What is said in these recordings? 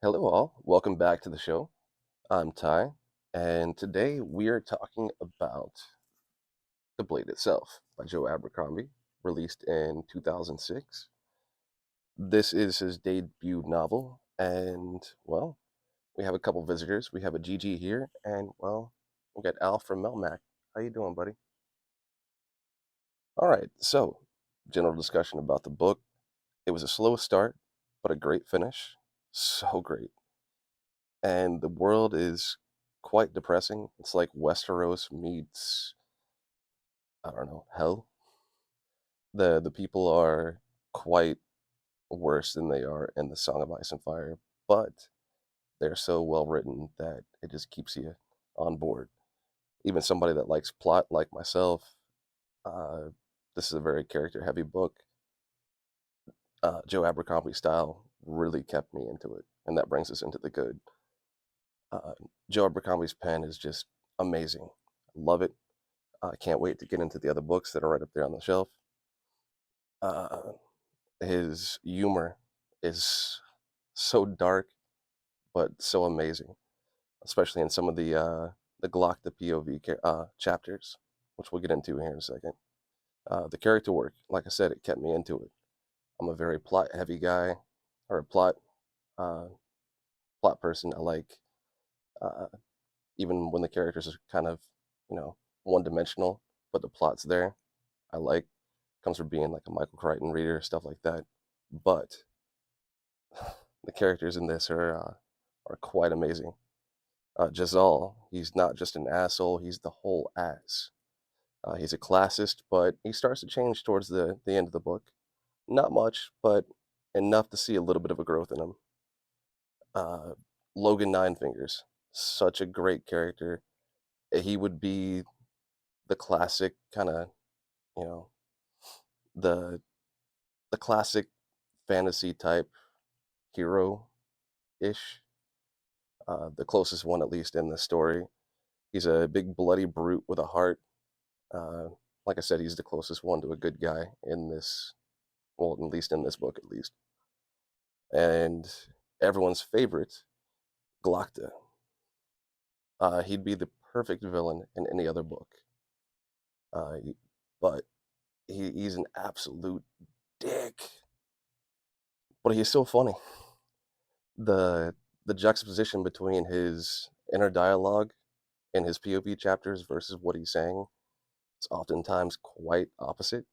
Hello, all. Welcome back to the show. I'm Ty, and today we are talking about The Blade itself by Joe Abercrombie, released in 2006. This is his debut novel, and well, we have a couple visitors. We have a Gigi here, and well, we got Al from Melmac. How you doing, buddy? All right, so general discussion about the book. It was a slow start, but a great finish. So great. And the world is quite depressing. It's like Westeros meets, I don't know, hell. The people are quite worse than they are in the Song of Ice and Fire, but they're so well written that it just keeps you on board. Even somebody that likes plot like myself, uh, this is a very character heavy book. Joe Abercrombie style really kept me into it, and that brings us into the good. Uh, Joe Abercrombie's pen is just amazing. I love it. I can't wait to get into the other books that are right up there on the shelf. Uh, his humor is so dark, but so amazing, especially in some of the Glock the POV chapters, which we'll get into here in a second. The character work, like I said, it kept me into it. I'm a very plot heavy guy, or a uh, plot person. I like uh, even when the characters are kind of one dimensional, but the plot's there. I like comes from being like a Michael Crichton reader, stuff like that. But the characters in this are quite amazing. Jazal, he's not just an asshole; he's the whole ass. He's a classist, but he starts to change towards the end of the book. Not much, but enough to see a little bit of a growth in him. Uh, Logan Nine Fingers, such a great character. He would be the classic kind of, you know, the the classic fantasy type hero ish, the closest one at least in the story. He's a big bloody brute with a heart. Uh, like I said, he's the closest one to a good guy in this, well, at least in this book, at least. And everyone's favorite, Glocta. He'd be the perfect villain in any other book. Uh, he- but he's an absolute dick. But he's so funny. The the juxtaposition between his inner dialogue in his POV chapters versus what he's saying is oftentimes quite opposite,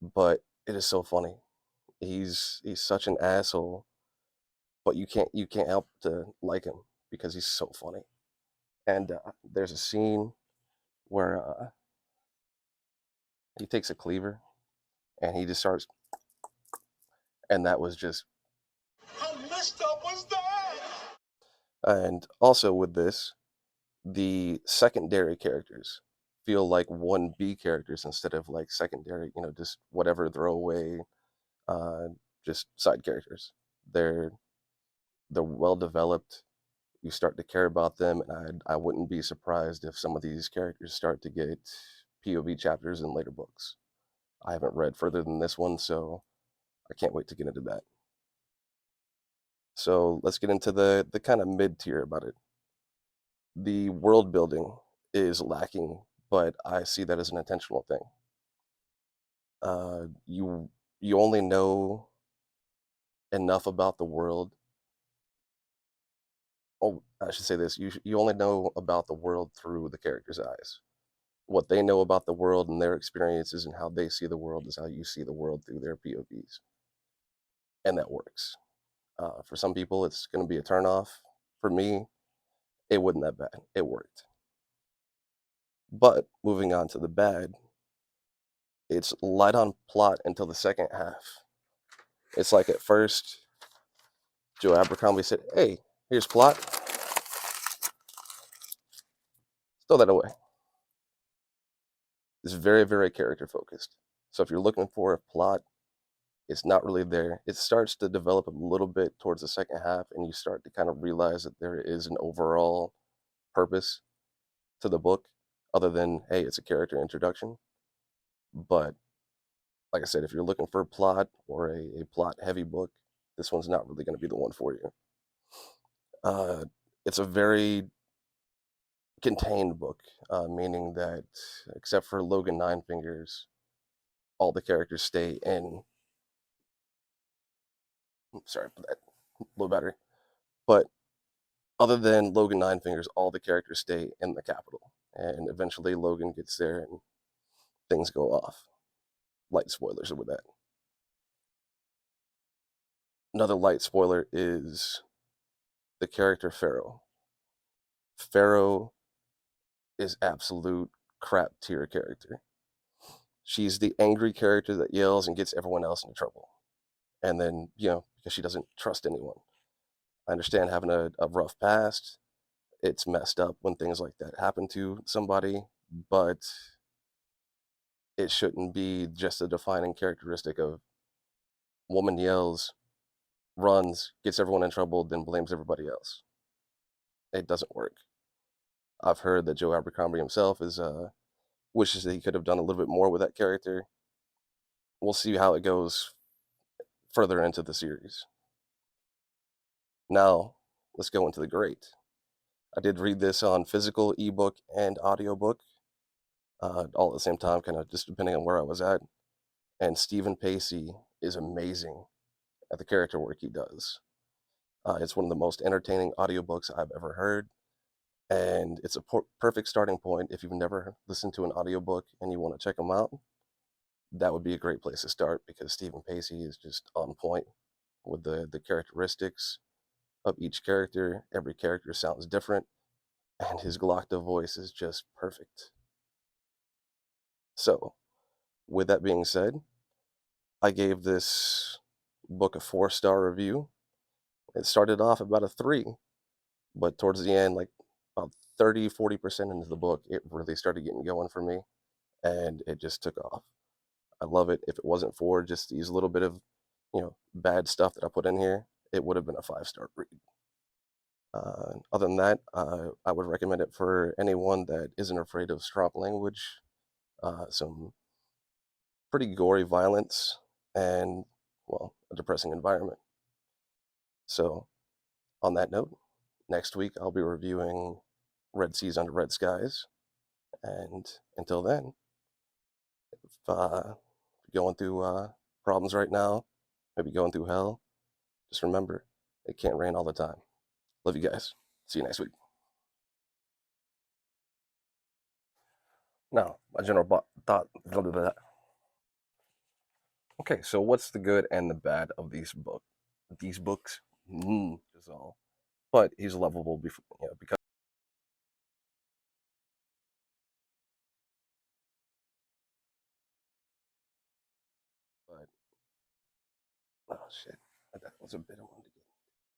but it is so funny. He's such an asshole, but you can't help to like him because he's so funny. And there's a scene where he takes a cleaver and he just starts, and that was just. How messed up was that? And also with this, the secondary characters feel like 1B characters instead of like secondary, just whatever throwaway, uh, just side characters. They're they're well developed. You start to care about them, and I wouldn't be surprised if some of these characters start to get POV chapters in later books. I haven't read further than this one, so I can't wait to get into that. So let's get into the kind of mid tier about it. The world building is lacking, but I see that as an intentional thing. You only know enough about the world. Oh, I should say this: you only know about the world through the characters' eyes. What they know about the world and their experiences and how they see the world is how you see the world through their POVs, and that works. For some people, it's going to be a turnoff. For me, it wasn't that bad. It worked. But moving on to the bad, it's light on plot until the second half. It's like at first, Joe Abercrombie said, "Hey, here's plot. Throw that away." It's very, very character focused. So if you're looking for a plot, it's not really there. It starts to develop a little bit towards the second half, and you start to kind of realize that there is an overall purpose to the book, other than, hey, it's a character introduction. But like I said, if you're looking for a plot or a plot heavy book, this one's not really going to be the one for you. Uh, it's a very contained book, meaning that except for Logan Nine Fingers, all the characters stay in. Sorry for that low battery. But other than Logan Nine Fingers, all the characters stay in the capital. And eventually Logan gets there and things go off. Light spoilers with that. Another light spoiler is the character Pharaoh. Pharaoh is absolute crap tier character. She's the angry character that yells and gets everyone else into trouble. And then, because she doesn't trust anyone. I understand having a rough past. It's messed up when things like that happen to somebody, but it shouldn't be just a defining characteristic of woman yells, runs, gets everyone in trouble, then blames everybody else. It doesn't work. I've heard that Joe Abercrombie himself is wishes that he could have done a little bit more with that character. We'll see how it goes further into the series. Now, let's go into the great. I did read this on physical, ebook, and audiobook, all at the same time, kind of just depending on where I was at. And Stephen Pacey is amazing at the character work he does. It's one of the most entertaining audiobooks I've ever heard, and it's a perfect starting point if you've never listened to an audiobook and you want to check them out. That would be a great place to start because Stephen Pacey is just on point with the characteristics of each character. Every character sounds different, and his Galacta voice is just perfect. So, with that being said, I gave this book a 4-star review. It started off about a 3, but towards the end, like about 30-40% into the book, it really started getting going for me, and it just took off. I love it. If it wasn't for just these little bit of, bad stuff that I put in here, it would have been a 5-star read. Other than that, I would recommend it for anyone that isn't afraid of strong language, some pretty gory violence, and, well, a depressing environment. So, on that note, next week I'll be reviewing Red Seas Under Red Skies. And until then, if you're going through problems right now, maybe going through hell, just remember it can't rain all the time. Love you guys. See you next week. Now, my general thought. Okay, so what's the good and the bad of these books? Is all. But he's lovable before, because. But oh shit, that was a bit of one to get.